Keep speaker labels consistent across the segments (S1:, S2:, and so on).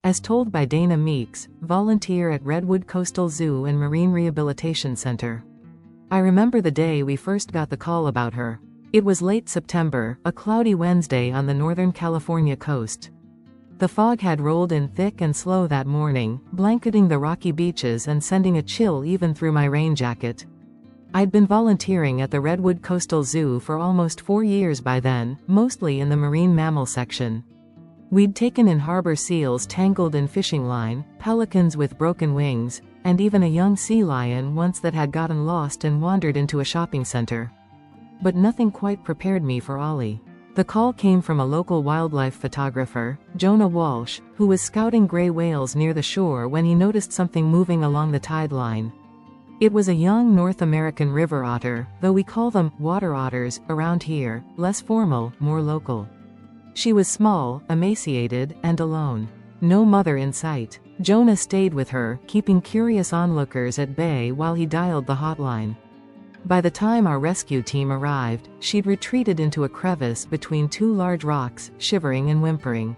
S1: As told by Dana Meeks, volunteer at Redwood Coastal Zoo and Marine Rehabilitation Center. I remember the day we first got the call about her. It was late September, a cloudy Wednesday on the Northern California coast. The fog had rolled in thick and slow that morning, blanketing the rocky beaches and sending a chill even through my rain jacket. I'd been volunteering at the Redwood Coastal Zoo for almost 4 years by then, mostly in the marine mammal section. We'd taken in harbor seals tangled in fishing line, pelicans with broken wings, and even a young sea lion once that had gotten lost and wandered into a shopping center. But nothing quite prepared me for Ollie. The call came from a local wildlife photographer, Jonah Walsh, who was scouting gray whales near the shore when he noticed something moving along the tide line. It was a young North American river otter, though we call them water otters around here, less formal, more local. She was small, emaciated, and alone. No mother in sight. Jonah stayed with her, keeping curious onlookers at bay while he dialed the hotline. By the time our rescue team arrived, she'd retreated into a crevice between 2 large rocks, shivering and whimpering.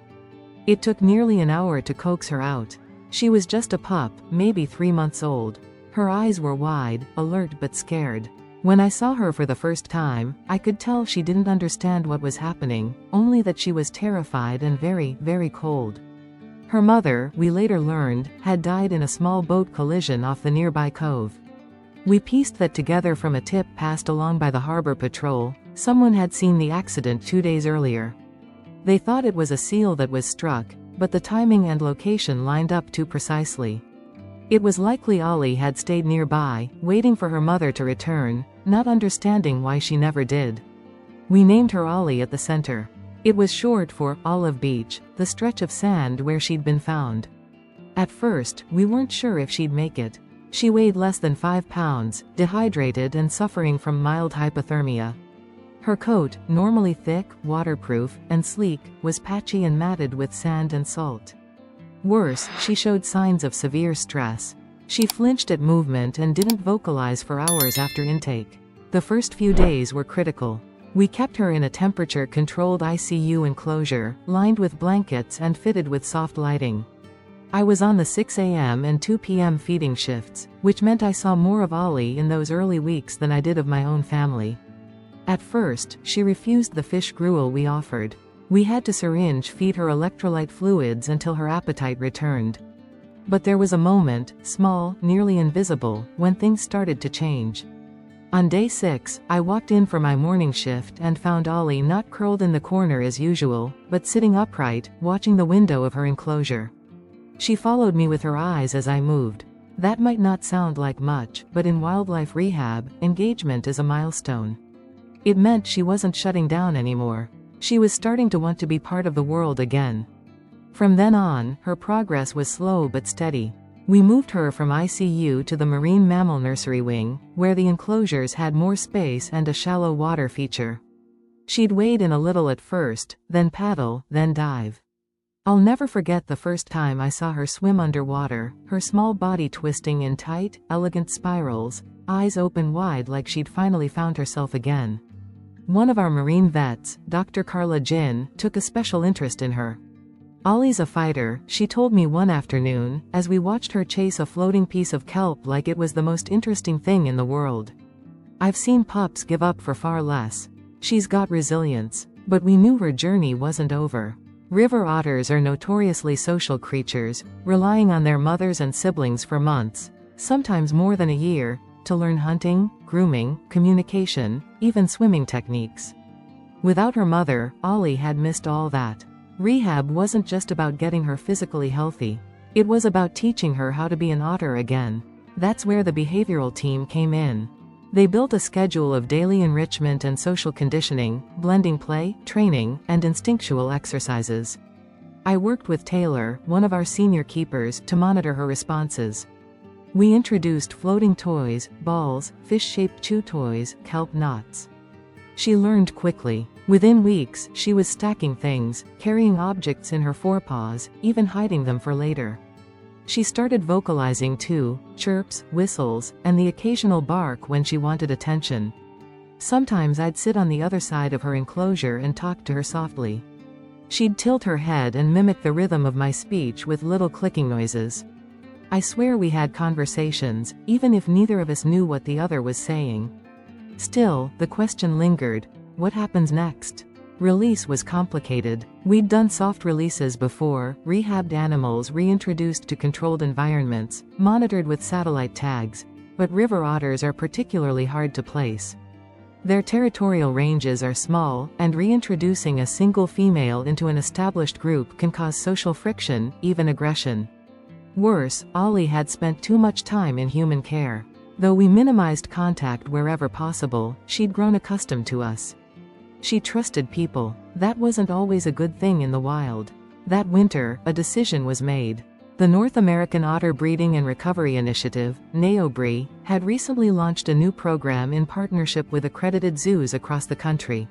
S1: It took nearly an hour to coax her out. She was just a pup, maybe 3 months old. Her eyes were wide, alert but scared. When I saw her for the first time, I could tell she didn't understand what was happening, only that she was terrified and very, very cold. Her mother, we later learned, had died in a small boat collision off the nearby cove. We pieced that together from a tip passed along by the harbor patrol. Someone had seen the accident 2 days earlier. They thought it was a seal that was struck, but the timing and location lined up too precisely. It was likely Ollie had stayed nearby, waiting for her mother to return, not understanding why she never did. We named her Ollie at the center. It was short for Olive Beach, the stretch of sand where she'd been found. At first, we weren't sure if she'd make it. She weighed less than 5 pounds, dehydrated and suffering from mild hypothermia. Her coat, normally thick, waterproof, and sleek, was patchy and matted with sand and salt. Worse, she showed signs of severe stress. She flinched at movement and didn't vocalize for hours after intake. The first few days were critical. We kept her in a temperature-controlled ICU enclosure, lined with blankets and fitted with soft lighting. I was on the 6 a.m. and 2 p.m. feeding shifts, which meant I saw more of Ollie in those early weeks than I did of my own family. At first, she refused the fish gruel we offered. We had to syringe feed her electrolyte fluids until her appetite returned. But there was a moment, small, nearly invisible, when things started to change. On day 6, I walked in for my morning shift and found Ollie not curled in the corner as usual, but sitting upright, watching the window of her enclosure. She followed me with her eyes as I moved. That might not sound like much, but in wildlife rehab, engagement is a milestone. It meant she wasn't shutting down anymore. She was starting to want to be part of the world again. From then on, her progress was slow but steady. We moved her from ICU to the Marine Mammal Nursery Wing, where the enclosures had more space and a shallow water feature. She'd wade in a little at first, then paddle, then dive. I'll never forget the first time I saw her swim underwater, her small body twisting in tight, elegant spirals, eyes open wide like she'd finally found herself again. One of our marine vets, Dr. Carla Jin, took a special interest in her. Ollie's a fighter, she told me one afternoon, as we watched her chase a floating piece of kelp like it was the most interesting thing in the world. I've seen pups give up for far less. She's got resilience. But we knew her journey wasn't over. River otters are notoriously social creatures, relying on their mothers and siblings for months, sometimes more than a year, to learn hunting, grooming, communication, even swimming techniques. Without her mother, Ollie had missed all that. Rehab wasn't just about getting her physically healthy. It was about teaching her how to be an otter again. That's where the behavioral team came in. They built a schedule of daily enrichment and social conditioning, blending play, training, and instinctual exercises. I worked with Taylor, one of our senior keepers, to monitor her responses. We introduced floating toys, balls, fish-shaped chew toys, kelp knots. She learned quickly. Within weeks, she was stacking things, carrying objects in her forepaws, even hiding them for later. She started vocalizing too, chirps, whistles, and the occasional bark when she wanted attention. Sometimes I'd sit on the other side of her enclosure and talk to her softly. She'd tilt her head and mimic the rhythm of my speech with little clicking noises. I swear we had conversations, even if neither of us knew what the other was saying. Still, the question lingered: what happens next? Release was complicated. We'd done soft releases before, rehabbed animals reintroduced to controlled environments, monitored with satellite tags, but river otters are particularly hard to place. Their territorial ranges are small, and reintroducing a single female into an established group can cause social friction, even aggression. Worse, Ollie had spent too much time in human care. Though we minimized contact wherever possible, she'd grown accustomed to us. She trusted people. That wasn't always a good thing in the wild. That winter, a decision was made. The North American Otter Breeding and Recovery Initiative, NAOBRI, had recently launched a new program in partnership with accredited zoos across the country.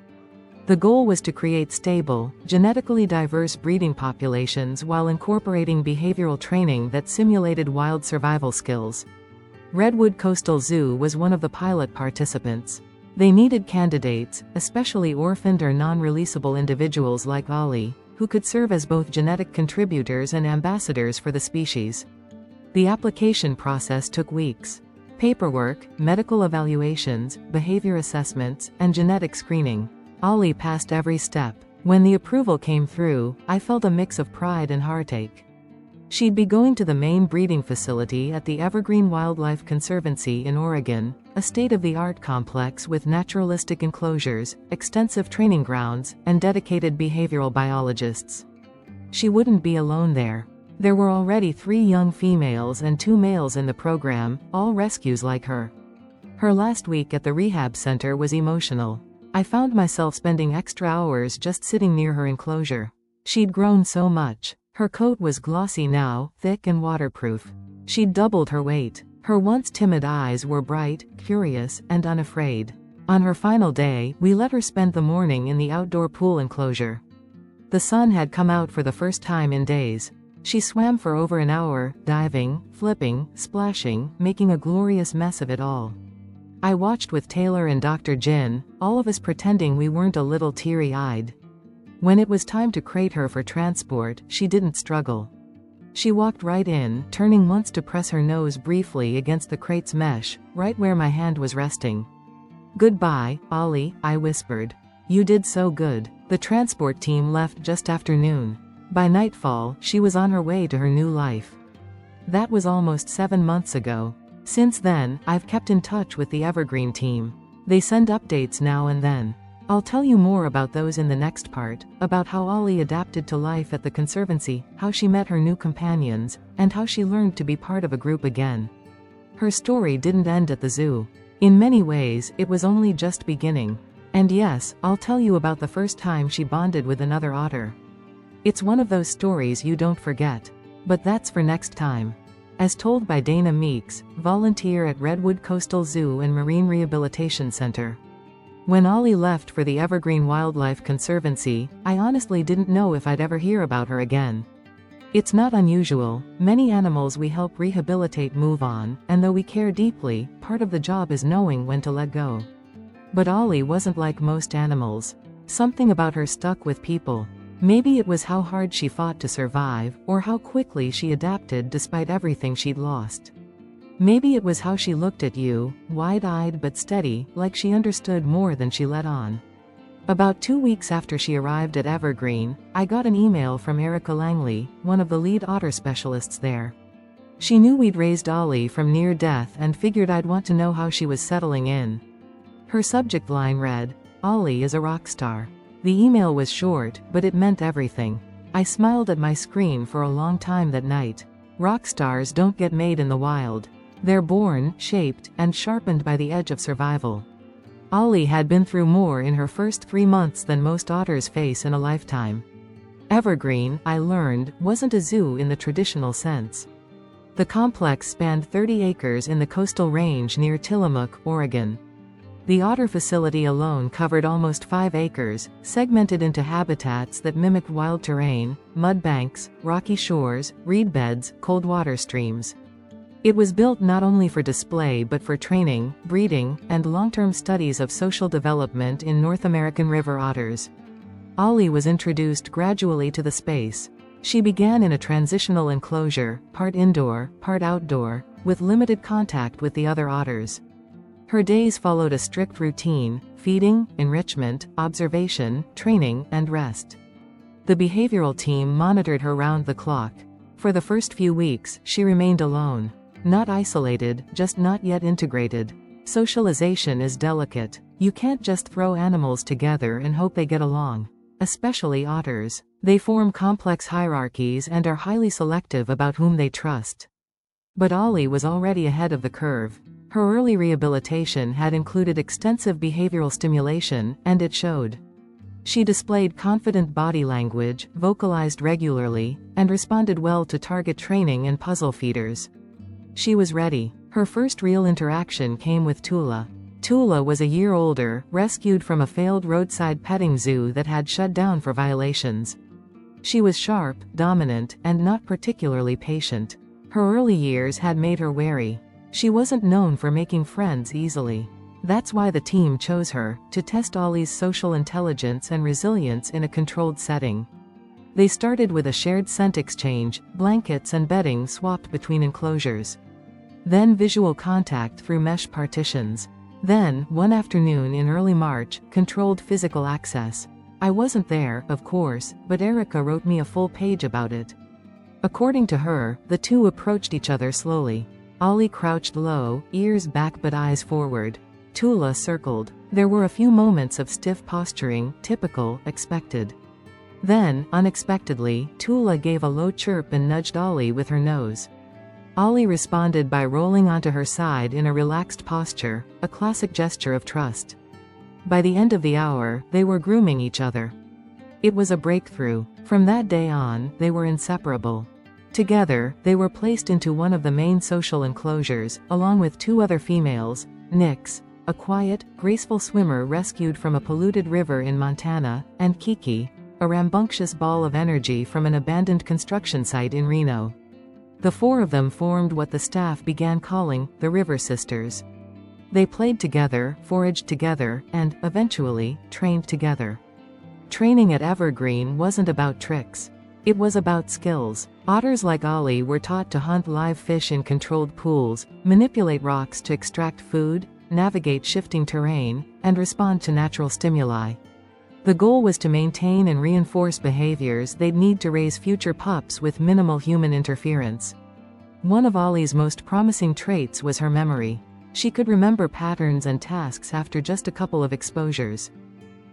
S1: The goal was to create stable, genetically diverse breeding populations while incorporating behavioral training that simulated wild survival skills. Redwood Coastal Zoo was one of the pilot participants. They needed candidates, especially orphaned or non-releasable individuals like Ollie, who could serve as both genetic contributors and ambassadors for the species. The application process took weeks. Paperwork, medical evaluations, behavior assessments, and genetic screening. Ollie passed every step. When the approval came through, I felt a mix of pride and heartache. She'd be going to the main breeding facility at the Evergreen Wildlife Conservancy in Oregon, a state-of-the-art complex with naturalistic enclosures, extensive training grounds, and dedicated behavioral biologists. She wouldn't be alone there. There were already 3 young females and 2 males in the program, all rescues like her. Her last week at the rehab center was emotional. I found myself spending extra hours just sitting near her enclosure. She'd grown so much. Her coat was glossy now, thick and waterproof. She'd doubled her weight. Her once timid eyes were bright, curious, and unafraid. On her final day, we let her spend the morning in the outdoor pool enclosure. The sun had come out for the first time in days. She swam for over an hour, diving, flipping, splashing, making a glorious mess of it all. I watched with Taylor and Dr. Jin, all of us pretending we weren't a little teary-eyed. When it was time to crate her for transport, she didn't struggle. She walked right in, turning once to press her nose briefly against the crate's mesh, right where my hand was resting. "Goodbye, Ollie," I whispered. "You did so good." The transport team left just after noon. By nightfall, she was on her way to her new life. That was almost 7 months ago. Since then, I've kept in touch with the Evergreen team. They send updates now and then. I'll tell you more about those in the next part, about how Ollie adapted to life at the Conservancy, how she met her new companions, and how she learned to be part of a group again. Her story didn't end at the zoo. In many ways, it was only just beginning. And yes, I'll tell you about the first time she bonded with another otter. It's one of those stories you don't forget. But that's for next time. As told by Dana Meeks, volunteer at Redwood Coastal Zoo and Marine Rehabilitation Center. When Ollie left for the Evergreen Wildlife Conservancy, I honestly didn't know if I'd ever hear about her again. It's not unusual. Many animals we help rehabilitate move on, and though we care deeply, part of the job is knowing when to let go. But Ollie wasn't like most animals. Something about her stuck with people. Maybe it was how hard she fought to survive, or how quickly she adapted despite everything she'd lost. Maybe it was how she looked at you, wide-eyed but steady, like she understood more than she let on. About 2 weeks after she arrived at Evergreen, I got an email from Erica Langley, one of the lead otter specialists there. She knew we'd raised Ollie from near death and figured I'd want to know how she was settling in. Her subject line read, "Ollie is a rock star." The email was short, but it meant everything. I smiled at my screen for a long time that night. Rock stars don't get made in the wild. They're born, shaped, and sharpened by the edge of survival. Ollie had been through more in her first 3 months than most otters face in a lifetime. Evergreen, I learned, wasn't a zoo in the traditional sense. The complex spanned 30 acres in the coastal range near Tillamook, Oregon. The otter facility alone covered almost 5 acres, segmented into habitats that mimicked wild terrain, mud banks, rocky shores, reed beds, cold water streams. It was built not only for display but for training, breeding, and long-term studies of social development in North American river otters. Ollie was introduced gradually to the space. She began in a transitional enclosure, part indoor, part outdoor, with limited contact with the other otters. Her days followed a strict routine: feeding, enrichment, observation, training, and rest. The behavioral team monitored her round the clock. For the first few weeks, she remained alone. Not isolated, just not yet integrated. Socialization is delicate. You can't just throw animals together and hope they get along. Especially otters. They form complex hierarchies and are highly selective about whom they trust. But Ollie was already ahead of the curve. Her early rehabilitation had included extensive behavioral stimulation, and it showed. She displayed confident body language, vocalized regularly, and responded well to target training and puzzle feeders. She was ready. Her first real interaction came with Tula. Tula was a year older, rescued from a failed roadside petting zoo that had shut down for violations. She was sharp, dominant, and not particularly patient. Her early years had made her wary. She wasn't known for making friends easily. That's why the team chose her, to test Ollie's social intelligence and resilience in a controlled setting. They started with a shared scent exchange, blankets and bedding swapped between enclosures. Then visual contact through mesh partitions. Then, one afternoon in early March, controlled physical access. I wasn't there, of course, but Erica wrote me a full page about it. According to her, the two approached each other slowly. Ollie crouched low, ears back but eyes forward. Tula circled. There were a few moments of stiff posturing, typical, expected. Then, unexpectedly, Tula gave a low chirp and nudged Ollie with her nose. Ollie responded by rolling onto her side in a relaxed posture, a classic gesture of trust. By the end of the hour, they were grooming each other. It was a breakthrough. From that day on, they were inseparable. Together, they were placed into one of the main social enclosures, along with two other females, Nyx, a quiet, graceful swimmer rescued from a polluted river in Montana, and Kiki, a rambunctious ball of energy from an abandoned construction site in Reno. The four of them formed what the staff began calling the River Sisters. They played together, foraged together, and, eventually, trained together. Training at Evergreen wasn't about tricks. It was about skills. Otters like Ollie were taught to hunt live fish in controlled pools, manipulate rocks to extract food, navigate shifting terrain, and respond to natural stimuli. The goal was to maintain and reinforce behaviors they'd need to raise future pups with minimal human interference. One of Ollie's most promising traits was her memory. She could remember patterns and tasks after just a couple of exposures.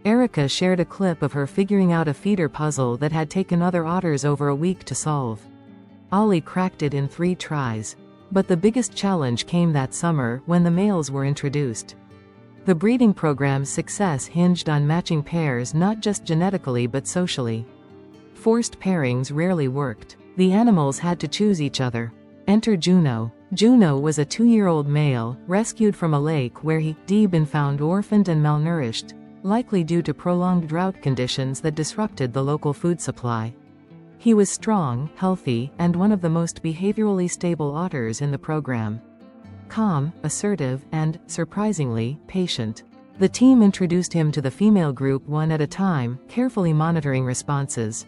S1: Erica shared a clip of her figuring out a feeder puzzle that had taken other otters over a week to solve. Ollie cracked it in 3 tries. But the biggest challenge came that summer when the males were introduced. The breeding program's success hinged on matching pairs not just genetically but socially. Forced pairings rarely worked. The animals had to choose each other. Enter Juno. Juno was a 2-year-old male, rescued from a lake where he'd been found orphaned and malnourished, likely due to prolonged drought conditions that disrupted the local food supply. He was strong, healthy, and one of the most behaviorally stable otters in the program. Calm, assertive, and, surprisingly, patient. The team introduced him to the female group one at a time, carefully monitoring responses.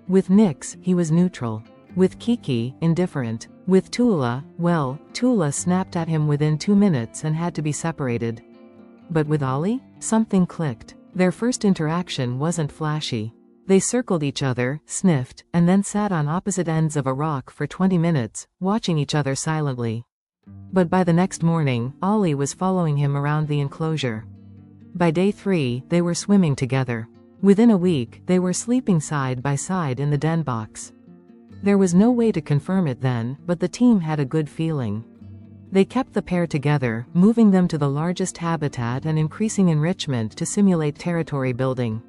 S1: With Nyx, he was neutral. With Kiki, indifferent. With Tula, well, Tula snapped at him within 2 minutes and had to be separated. But with Ollie, something clicked. Their first interaction wasn't flashy. They circled each other, sniffed, and then sat on opposite ends of a rock for 20 minutes, watching each other silently. But by the next morning, Ollie was following him around the enclosure. By day 3, they were swimming together. Within a week, they were sleeping side by side in the den box. There was no way to confirm it then, but the team had a good feeling. They kept the pair together, moving them to the largest habitat and increasing enrichment to simulate territory building.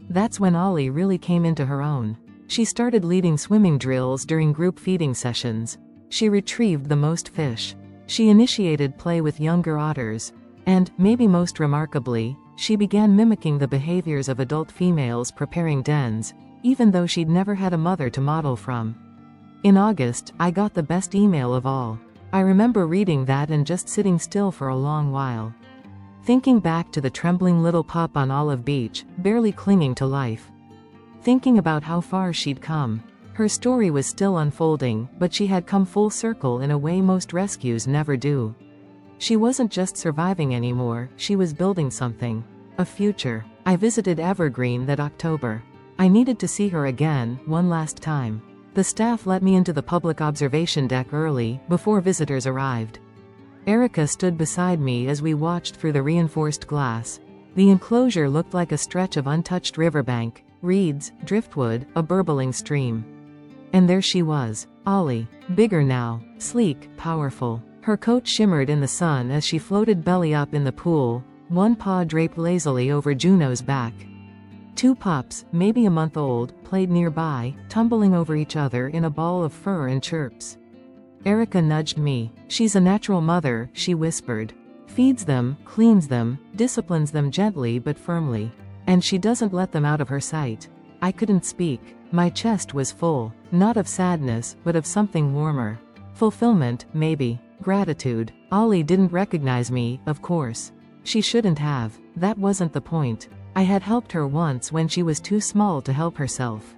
S1: That's when Ollie really came into her own. She started leading swimming drills during group feeding sessions. She retrieved the most fish. She initiated play with younger otters. And, maybe most remarkably, she began mimicking the behaviors of adult females preparing dens, even though she'd never had a mother to model from. In August, I got the best email of all. I remember reading that and just sitting still for a long while. Thinking back to the trembling little pup on Olive Beach, barely clinging to life. Thinking about how far she'd come. Her story was still unfolding, but she had come full circle in a way most rescues never do. She wasn't just surviving anymore, she was building something. A future. I visited Evergreen that October. I needed to see her again, one last time. The staff let me into the public observation deck early, before visitors arrived. Erica stood beside me as we watched through the reinforced glass. The enclosure looked like a stretch of untouched riverbank, reeds, driftwood, a burbling stream. And there she was, Ollie, bigger now, sleek, powerful. Her coat shimmered in the sun as she floated belly up in the pool, one paw draped lazily over Juno's back. Two pups, maybe a month old, played nearby, tumbling over each other in a ball of fur and chirps. Erica nudged me. She's a natural mother, she whispered. Feeds them, cleans them, disciplines them gently but firmly. And she doesn't let them out of her sight. I couldn't speak. My chest was full, not of sadness, but of something warmer. Fulfillment, maybe. Gratitude. Ollie didn't recognize me, of course. She shouldn't have. That wasn't the point. I had helped her once when she was too small to help herself.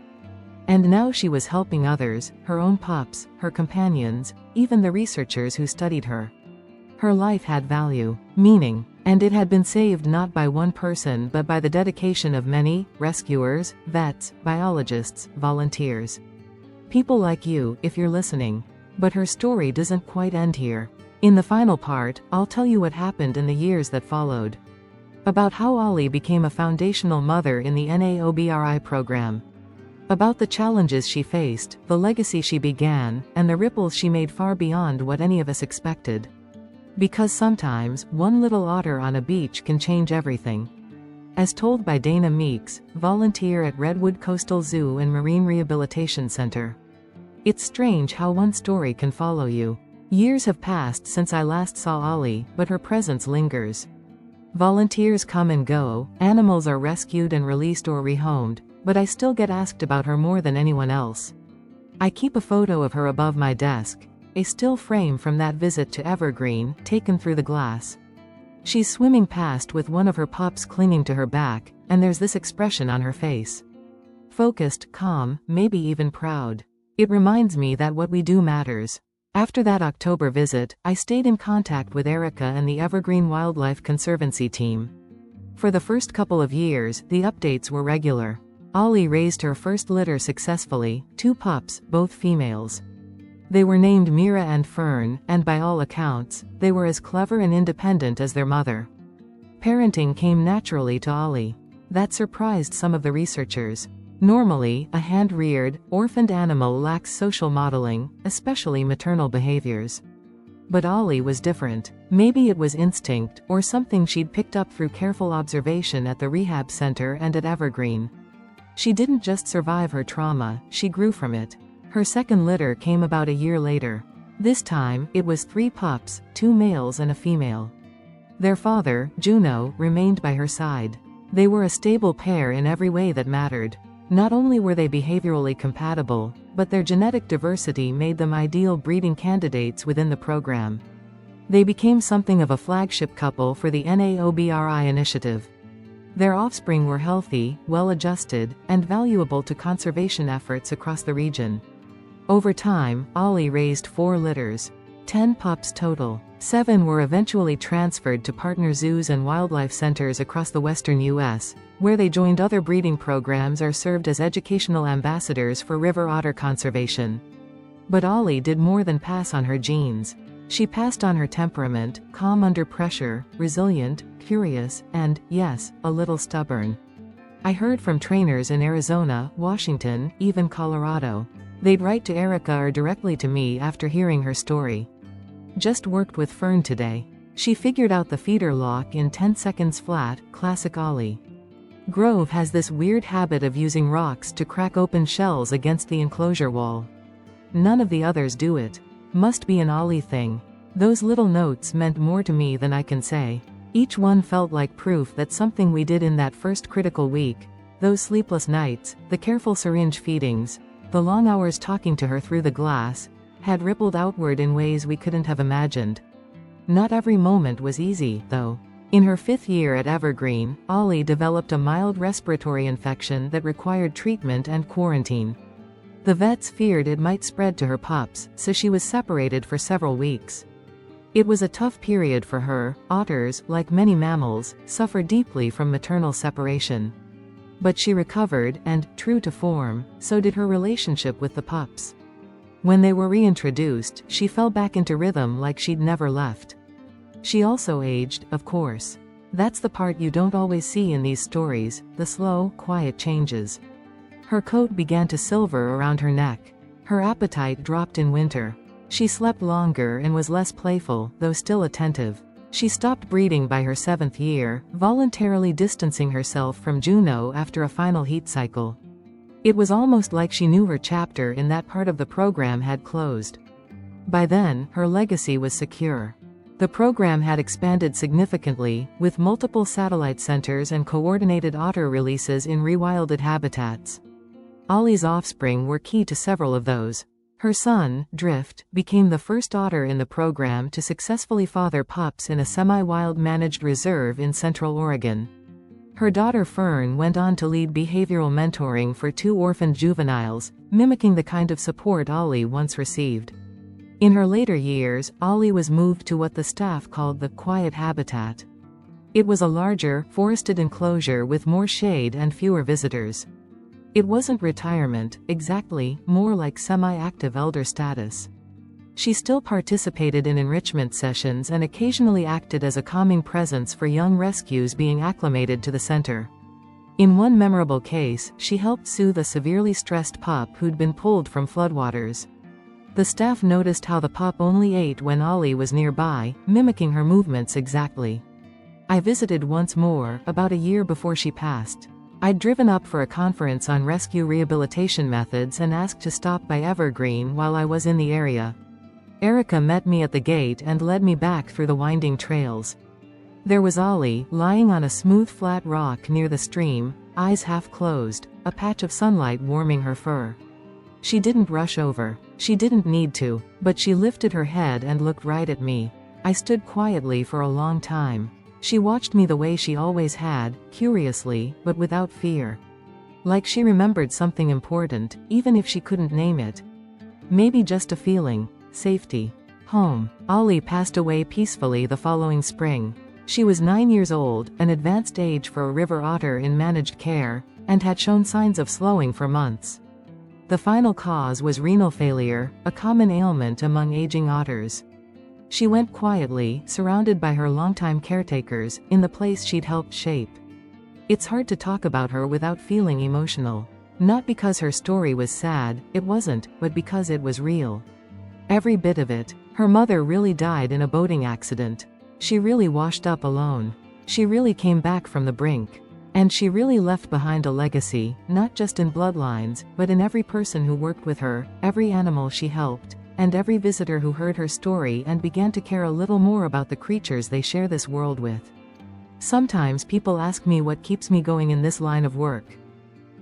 S1: And now she was helping others, her own pups, her companions, even the researchers who studied her. Her life had value, meaning, and it had been saved not by one person but by the dedication of many, rescuers, vets, biologists, volunteers. People like you, if you're listening. But her story doesn't quite end here. In the final part, I'll tell you what happened in the years that followed. About how Ollie became a foundational mother in the NAOBRI program. About the challenges she faced, the legacy she began, and the ripples she made far beyond what any of us expected. Because sometimes, one little otter on a beach can change everything. As told by Dana Meeks, volunteer at Redwood Coastal Zoo and Marine Rehabilitation Center. It's strange how one story can follow you. Years have passed since I last saw Ollie, but her presence lingers. Volunteers come and go, animals are rescued and released or rehomed, but I still get asked about her more than anyone else. I keep a photo of her above my desk, a still frame from that visit to Evergreen, taken through the glass. She's swimming past with one of her pups clinging to her back, and there's this expression on her face. Focused, calm, maybe even proud. It reminds me that what we do matters. After that October visit, I stayed in contact with Erica and the Evergreen Wildlife Conservancy team. For the first couple of years, the updates were regular. Ollie raised her first litter successfully, 2 pups, both females. They were named Mira and Fern, and by all accounts, they were as clever and independent as their mother. Parenting came naturally to Ollie. That surprised some of the researchers. Normally, a hand-reared, orphaned animal lacks social modeling, especially maternal behaviors. But Ollie was different. Maybe it was instinct, or something she'd picked up through careful observation at the rehab center and at Evergreen. She didn't just survive her trauma, she grew from it. Her second litter came about a year later. This time, it was 3 pups, 2 males and a female. Their father, Juno, remained by her side. They were a stable pair in every way that mattered. Not only were they behaviorally compatible, but their genetic diversity made them ideal breeding candidates within the program. They became something of a flagship couple for the NAOBRI initiative. Their offspring were healthy, well-adjusted, and valuable to conservation efforts across the region. Over time, Ollie raised 4 litters. 10 pups total. 7 were eventually transferred to partner zoos and wildlife centers across the western U.S., where they joined other breeding programs or served as educational ambassadors for river otter conservation. But Ollie did more than pass on her genes. She passed on her temperament, calm under pressure, resilient, curious, and, yes, a little stubborn. I heard from trainers in Arizona, Washington, even Colorado. They'd write to Erica or directly to me after hearing her story. Just worked with Fern today. She figured out the feeder lock in 10 seconds flat, classic Ollie. Grove has this weird habit of using rocks to crack open shells against the enclosure wall. None of the others do it. Must be an Ollie thing. Those little notes meant more to me than I can say. Each one felt like proof that something we did in that first critical week, those sleepless nights, the careful syringe feedings, the long hours talking to her through the glass, had rippled outward in ways we couldn't have imagined. Not every moment was easy, though. In her 5th year at Evergreen, Ollie developed a mild respiratory infection that required treatment and quarantine. The vets feared it might spread to her pups, so she was separated for several weeks. It was a tough period for her. Otters, like many mammals, suffer deeply from maternal separation. But she recovered, and, true to form, so did her relationship with the pups. When they were reintroduced, she fell back into rhythm like she'd never left. She also aged, of course. That's the part you don't always see in these stories, the slow, quiet changes. Her coat began to silver around her neck. Her appetite dropped in winter. She slept longer and was less playful, though still attentive. She stopped breeding by her 7th year, voluntarily distancing herself from Juno after a final heat cycle. It was almost like she knew her chapter in that part of the program had closed. By then, her legacy was secure. The program had expanded significantly, with multiple satellite centers and coordinated otter releases in rewilded habitats. Ollie's offspring were key to several of those. Her son, Drift, became the first otter in the program to successfully father pups in a semi-wild managed reserve in Central Oregon. Her daughter Fern went on to lead behavioral mentoring for 2 orphaned juveniles, mimicking the kind of support Ollie once received. In her later years, Ollie was moved to what the staff called the quiet habitat. It was a larger, forested enclosure with more shade and fewer visitors. It wasn't retirement, exactly, more like semi-active elder status. She still participated in enrichment sessions and occasionally acted as a calming presence for young rescues being acclimated to the center. In one memorable case, she helped soothe a severely stressed pup who'd been pulled from floodwaters. The staff noticed how the pup only ate when Ollie was nearby, mimicking her movements exactly. I visited once more, about a year before she passed. I'd driven up for a conference on rescue rehabilitation methods and asked to stop by Evergreen while I was in the area. Erica met me at the gate and led me back through the winding trails. There was Ollie, lying on a smooth flat rock near the stream, eyes half closed, a patch of sunlight warming her fur. She didn't rush over. She didn't need to, but she lifted her head and looked right at me. I stood quietly for a long time. She watched me the way she always had, curiously, but without fear. Like she remembered something important, even if she couldn't name it. Maybe just a feeling. Safety. Home. Ollie passed away peacefully the following spring. She was 9 years old, an advanced age for a river otter in managed care, and had shown signs of slowing for months. The final cause was renal failure, a common ailment among aging otters. She went quietly, surrounded by her longtime caretakers, in the place she'd helped shape. It's hard to talk about her without feeling emotional. Not because her story was sad, it wasn't, but because it was real. Every bit of it. Her mother really died in a boating accident. She really washed up alone. She really came back from the brink. And she really left behind a legacy, not just in bloodlines, but in every person who worked with her, every animal she helped, and every visitor who heard her story and began to care a little more about the creatures they share this world with. Sometimes people ask me what keeps me going in this line of work.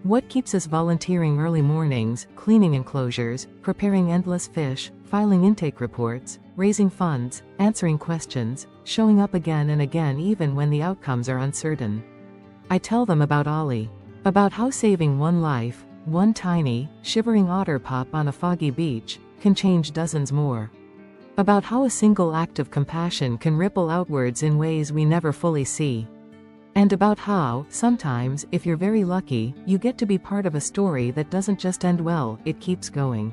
S1: What keeps us volunteering early mornings, cleaning enclosures, preparing endless fish, filing intake reports, raising funds, answering questions, showing up again and again even when the outcomes are uncertain? I tell them about Ollie. About how saving one life, one tiny, shivering otter pup on a foggy beach, can change dozens more. About how a single act of compassion can ripple outwards in ways we never fully see. And about how, sometimes, if you're very lucky, you get to be part of a story that doesn't just end well, it keeps going.